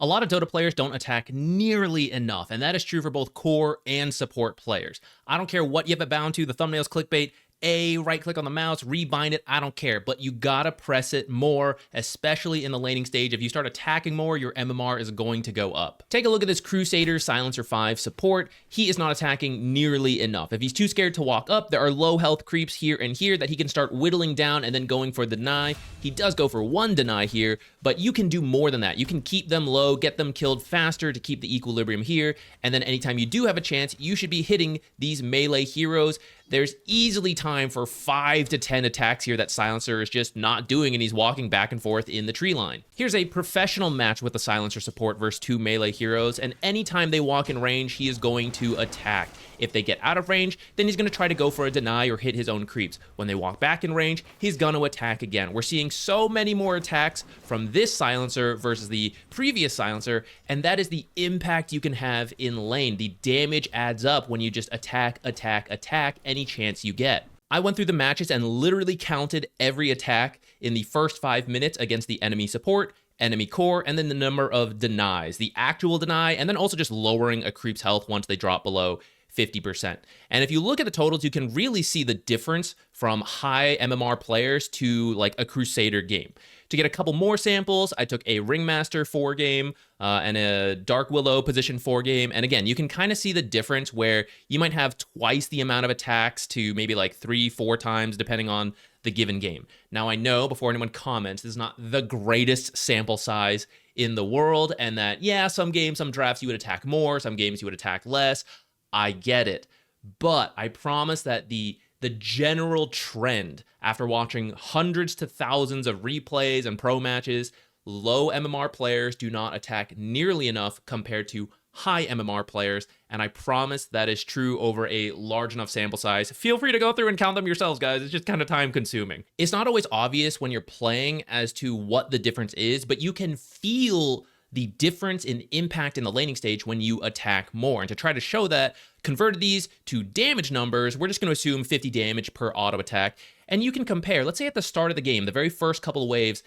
A lot of Dota players don't attack nearly enough, and that is true for both core and support players. I don't care what you have it bound to, the thumbnail's clickbait, right click on the mouse, rebind it, I don't care, but you gotta press it more, especially in the laning stage. If you start attacking more, your MMR is going to go up. Take a look at this Crusader Silencer 5 support. He is not attacking nearly enough. If he's too scared to walk up, there are low health creeps here and here that he can start whittling down and then going for the deny. He does go for one deny here, but you can do more than that. You can keep them low, get them killed faster to keep the equilibrium here, and then anytime you do have a chance, you should be hitting these melee heroes. There's easily time for 5 to 10 attacks here that Silencer is just not doing, and he's walking back and forth in the tree line. Here's a professional match with the Silencer support versus 2 melee heroes, and anytime they walk in range, he is going to attack. If they get out of range, then he's going to try to go for a deny or hit his own creeps. When they walk back in range, he's going to attack again. We're seeing so many more attacks from this Silencer versus the previous Silencer, and that is the impact you can have in lane. The damage adds up when you just attack, attack, attack any chance you get. I went through the matches and literally counted every attack in the first 5 minutes against the enemy support, enemy core, and then the number of denies, the actual deny, and then also just lowering a creep's health once they drop below 50%. And if you look at the totals, you can really see the difference from high MMR players to like a Crusader game. To get a couple more samples, I took a Ringmaster 4 game and a Dark Willow position 4 game. And again, you can kind of see the difference where you might have twice the amount of attacks to maybe like 3-4 times, depending on the given game. Now, I know before anyone comments, this is not the greatest sample size in the world, and that, yeah, some games, some drafts you would attack more, some games you would attack less. I get it, but I promise that the general trend after watching hundreds to thousands of replays and pro matches, low MMR players do not attack nearly enough compared to high MMR players, and I promise that is true over a large enough sample size. Feel free to go through and count them yourselves, guys. It's just kind of time consuming. It's not always obvious when you're playing as to what the difference is, but you can feel the difference in impact in the laning stage when you attack more. And to try to show that, converted these to damage numbers, we're just going to assume 50 damage per auto attack. And you can compare, let's say at the start of the game, the very first couple of waves,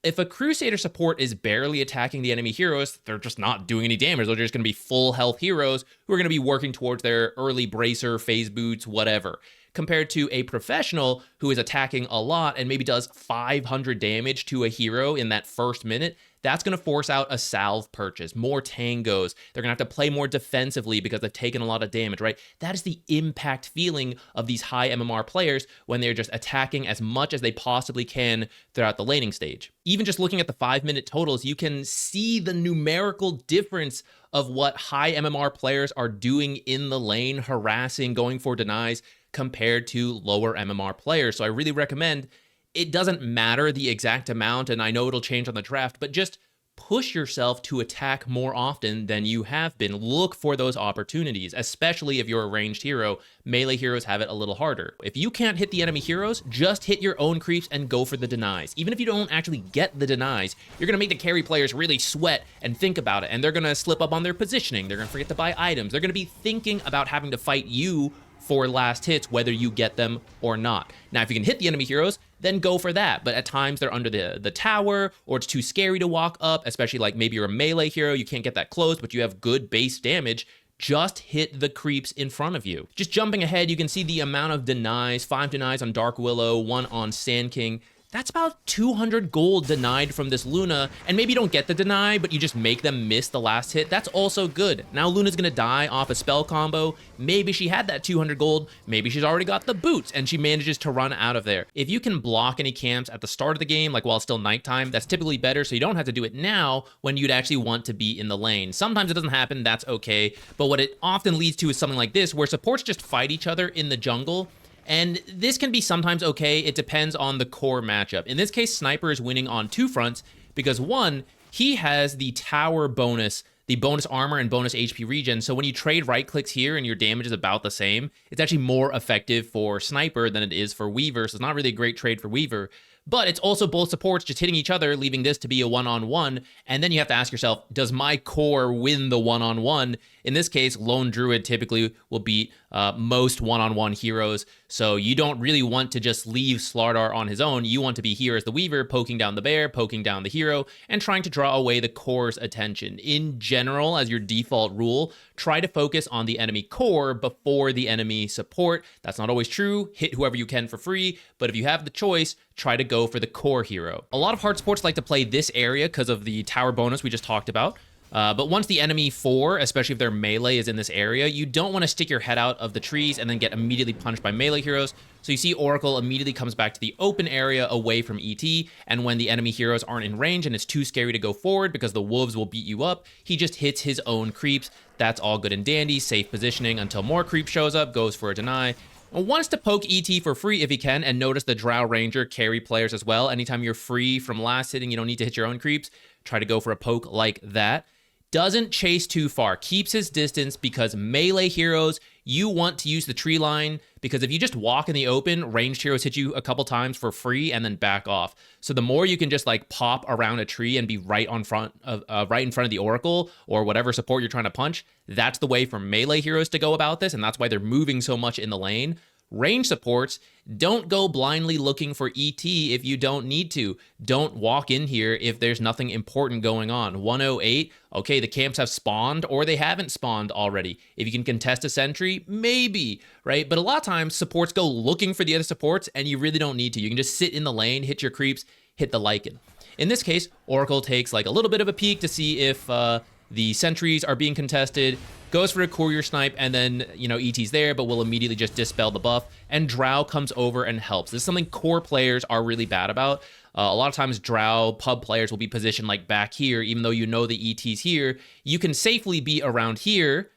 if a Crusader support is barely attacking the enemy heroes, they're just not doing any damage. They're just going to be full health heroes who are going to be working towards their early bracer, phase boots, whatever. Compared to a professional who is attacking a lot and maybe does 500 damage to a hero in that first minute, that's going to force out a salve purchase, more tangos. They're going to have to play more defensively because they've taken a lot of damage, right? That is the impact feeling of these high MMR players when they're just attacking as much as they possibly can throughout the laning stage. Even just looking at the 5-minute totals, you can see the numerical difference of what high MMR players are doing in the lane, harassing, going for denies, compared to lower MMR players. So I really recommend, it doesn't matter the exact amount, and I know it'll change on the draft, but just push yourself to attack more often than you have been. Look for those opportunities, especially if you're a ranged hero. Melee heroes have it a little harder. If you can't hit the enemy heroes, just hit your own creeps and go for the denies. Even if you don't actually get the denies, you're going to make the carry players really sweat and think about it, and they're going to slip up on their positioning. They're going to forget to buy items. They're going to be thinking about having to fight you for last hits, whether you get them or not. Now, if you can hit the enemy heroes, then go for that. But at times they're under the tower, or it's too scary to walk up, especially like maybe you're a melee hero, you can't get that close, but you have good base damage. Just hit the creeps in front of you. Just jumping ahead, you can see the amount of denies, 5 denies on Dark Willow, 1 on Sand King. That's about 200 gold denied from this Luna, and maybe you don't get the deny, but you just make them miss the last hit. That's also good. Now Luna's gonna die off a spell combo. Maybe she had that 200 gold, maybe she's already got the boots, and she manages to run out of there. If you can block any camps at the start of the game, like while it's still nighttime, that's typically better, so you don't have to do it now when you'd actually want to be in the lane. Sometimes it doesn't happen, that's okay, but what it often leads to is something like this, where supports just fight each other in the jungle. And this can be sometimes okay, it depends on the core matchup. In this case, Sniper is winning on 2 fronts, because 1, he has the tower bonus, the bonus armor and bonus HP regen, so when you trade right clicks here and your damage is about the same, it's actually more effective for Sniper than it is for Weaver, so it's not really a great trade for Weaver. But it's also both supports just hitting each other, leaving this to be a one-on-one. And then you have to ask yourself, does my core win the one-on-one? In this case, Lone Druid typically will beat most one-on-one heroes. So you don't really want to just leave Slardar on his own. You want to be here as the Weaver, poking down the bear, poking down the hero, and trying to draw away the core's attention. In general, as your default rule, try to focus on the enemy core before the enemy support. That's not always true. Hit whoever you can for free, but if you have the choice, try to go for the core hero. A lot of hard supports like to play this area because of the tower bonus we just talked about. But once the enemy 4, especially if their melee is in this area, you don't want to stick your head out of the trees and then get immediately punched by melee heroes. So you see Oracle immediately comes back to the open area away from ET, and when the enemy heroes aren't in range and it's too scary to go forward because the wolves will beat you up, he just hits his own creeps. That's all good and dandy, safe positioning until more creep shows up, goes for a deny. Wants to poke ET for free if he can, and notice the Drow Ranger carry players as well. Anytime you're free from last hitting, you don't need to hit your own creeps, try to go for a poke like that. Doesn't chase too far, keeps his distance because melee heroes, you want to use the tree line because if you just walk in the open, ranged heroes hit you a couple times for free and then back off. So the more you can just like pop around a tree and be right in front of the Oracle or whatever support you're trying to punch, that's the way for melee heroes to go about this, and that's why they're moving so much in the lane. Range supports, don't go blindly looking for ET if you don't need to. Don't walk in here if there's nothing important going on. 108, okay, the camps have spawned or they haven't spawned already. If you can contest a sentry, maybe, right? But a lot of times supports go looking for the other supports and you really don't need to. You can just sit in the lane, hit your creeps, hit the Lycan. In this case, Oracle takes like a little bit of a peek to see if the sentries are being contested, goes for a courier snipe, and then, you know, ET's there, but will immediately just dispel the buff, and Drow comes over and helps. This is something core players are really bad about. A lot of times Drow pub players will be positioned like back here, even though you know the ET's here. You can safely be around here,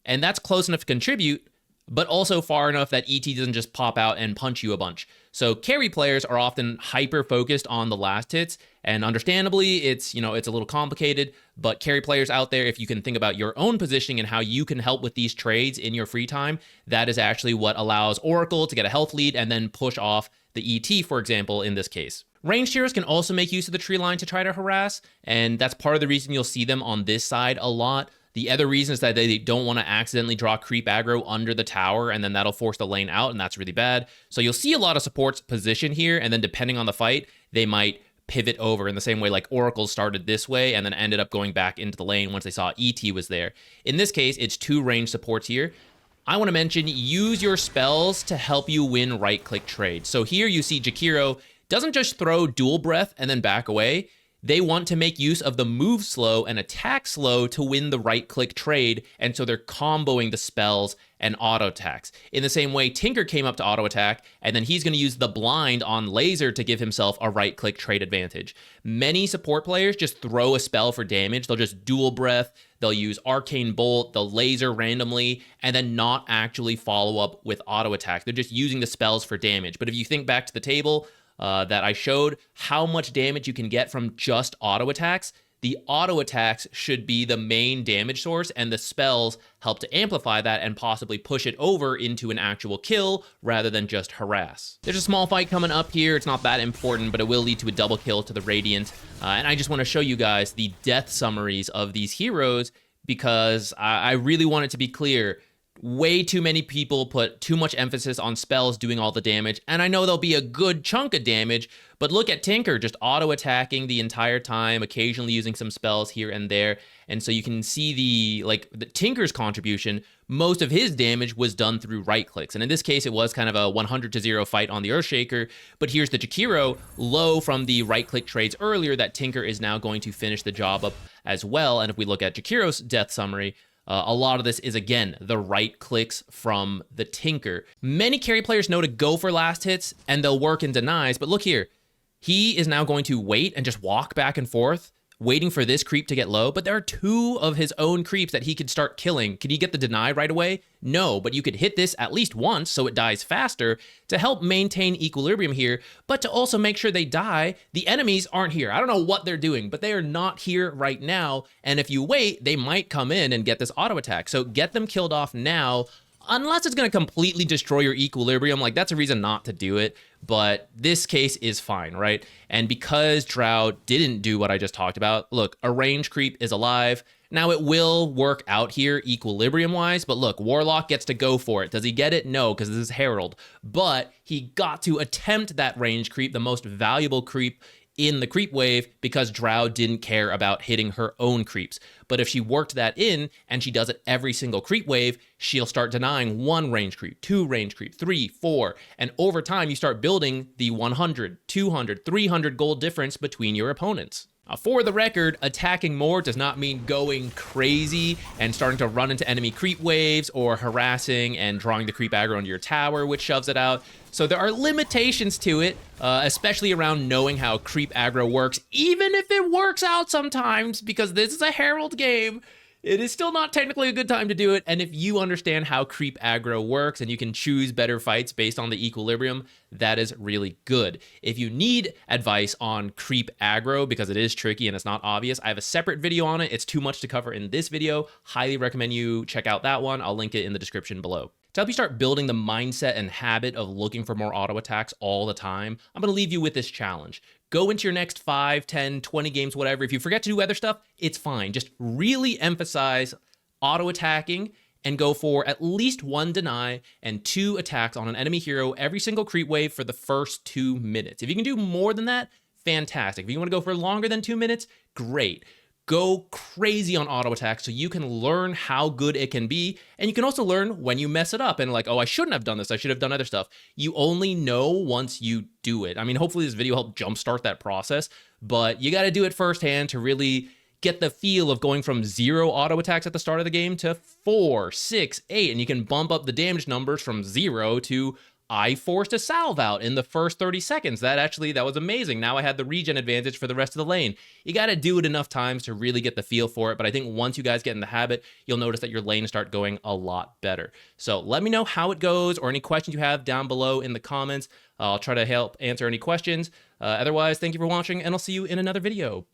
and that's close enough to contribute, but also far enough that ET doesn't just pop out and punch you a bunch. So carry players are often hyper focused on the last hits, and understandably, it's, you know, it's a little complicated, but carry players out there, if you can think about your own positioning and how you can help with these trades in your free time, that is actually what allows Oracle to get a health lead and then push off the ET, for example, in this case. Ranged heroes can also make use of the tree line to try to harass, and that's part of the reason you'll see them on this side a lot. The other reason is that they don't want to accidentally draw creep aggro under the tower, and then that'll force the lane out, and that's really bad. So you'll see a lot of supports position here, and then depending on the fight, they might pivot over in the same way like Oracle started this way and then ended up going back into the lane once they saw ET was there. In this case, it's 2 range supports here. I want to mention, use your spells to help you win right-click trades. So here you see Jakiro doesn't just throw dual breath and then back away. They want to make use of the move slow and attack slow to win the right-click trade, and so they're comboing the spells and auto attacks. In the same way, Tinker came up to auto attack, and then he's going to use the blind on laser to give himself a right-click trade advantage. Many support players just throw a spell for damage. They'll just dual breath, they'll use arcane bolt, they'll laser randomly, and then not actually follow up with auto attack. They're just using the spells for damage. But if you think back to the table that I showed, how much damage you can get from just auto attacks, the auto attacks should be the main damage source, and the spells help to amplify that and possibly push it over into an actual kill rather than just harass. There's a small fight coming up here. It's not that important, but it will lead to a double kill to the Radiant. And I just want to show you guys the death summaries of these heroes because I really want it to be clear. Way too many people put too much emphasis on spells doing all the damage, and I know there'll be a good chunk of damage, but look at Tinker just auto-attacking the entire time, occasionally using some spells here and there, and so you can see the Tinker's contribution, most of his damage was done through right-clicks, and in this case it was kind of a 100-0 fight on the Earthshaker, but here's the Jakiro, low from the right-click trades earlier that Tinker is now going to finish the job up as well, and if we look at Jakiro's death summary, a lot of this is, again, the right clicks from the Tinker. Many carry players know to go for last hits, and they'll work in denies, but look here. He is now going to wait and just walk back and forth, waiting for this creep to get low, but there are 2 of his own creeps that he could start killing. Can he get the deny right away? No, but you could hit this at least once so it dies faster to help maintain equilibrium here, but to also make sure they die. The enemies aren't here. I don't know what they're doing, but they are not here right now, and if you wait, they might come in and get this auto attack. So get them killed off now. unless it's going to completely destroy your equilibrium. Like, that's a reason not to do it. But this case is fine, right? And because Drow didn't do what I just talked about, look, a range creep is alive. Now, it will work out here equilibrium-wise, but look, Warlock gets to go for it. Does he get it? No, because this is Herald. But he got to attempt that range creep, the most valuable creep in the creep wave, because Drow didn't care about hitting her own creeps. But if she worked that in, and she does it every single creep wave, she'll start denying 1 range creep, 2 range creep, 3, 4, and over time you start building the 100, 200, 300 gold difference between your opponents. For the record, attacking more does not mean going crazy and starting to run into enemy creep waves or harassing and drawing the creep aggro into your tower, which shoves it out. So there are limitations to it, especially around knowing how creep aggro works, even if it works out sometimes, because this is a Herald game. It is still not technically a good time to do it, and if you understand how creep aggro works and you can choose better fights based on the equilibrium, that is really good. If you need advice on creep aggro, because it is tricky and it's not obvious, I have a separate video on it. It's too much to cover in this video. Highly recommend you check out that one. I'll link it in the description below. To help you start building the mindset and habit of looking for more auto attacks all the time, I'm going to leave you with this challenge. Go into your next 5, 10, 20 games, whatever. If you forget to do other stuff, it's fine. Just really emphasize auto attacking and go for at least 1 deny and 2 attacks on an enemy hero every single creep wave for the first 2 minutes. If you can do more than that, fantastic. If you want to go for longer than 2 minutes, great. Go crazy on auto attack so you can learn how good it can be, and you can also learn when you mess it up and like, oh, I shouldn't have done this, I should have done other stuff. You only know once you do it. I mean, hopefully this video helped jumpstart that process, but you got to do it firsthand to really get the feel of going from 0 auto attacks at the start of the game to 4, 6, 8, and you can bump up the damage numbers from 0 to I forced a salve out in the first 30 seconds. That was amazing. Now I had the regen advantage for the rest of the lane. You got to do it enough times to really get the feel for it. But I think once you guys get in the habit, you'll notice that your lanes start going a lot better. So let me know how it goes or any questions you have down below in the comments. I'll try to help answer any questions. Otherwise, thank you for watching, and I'll see you in another video.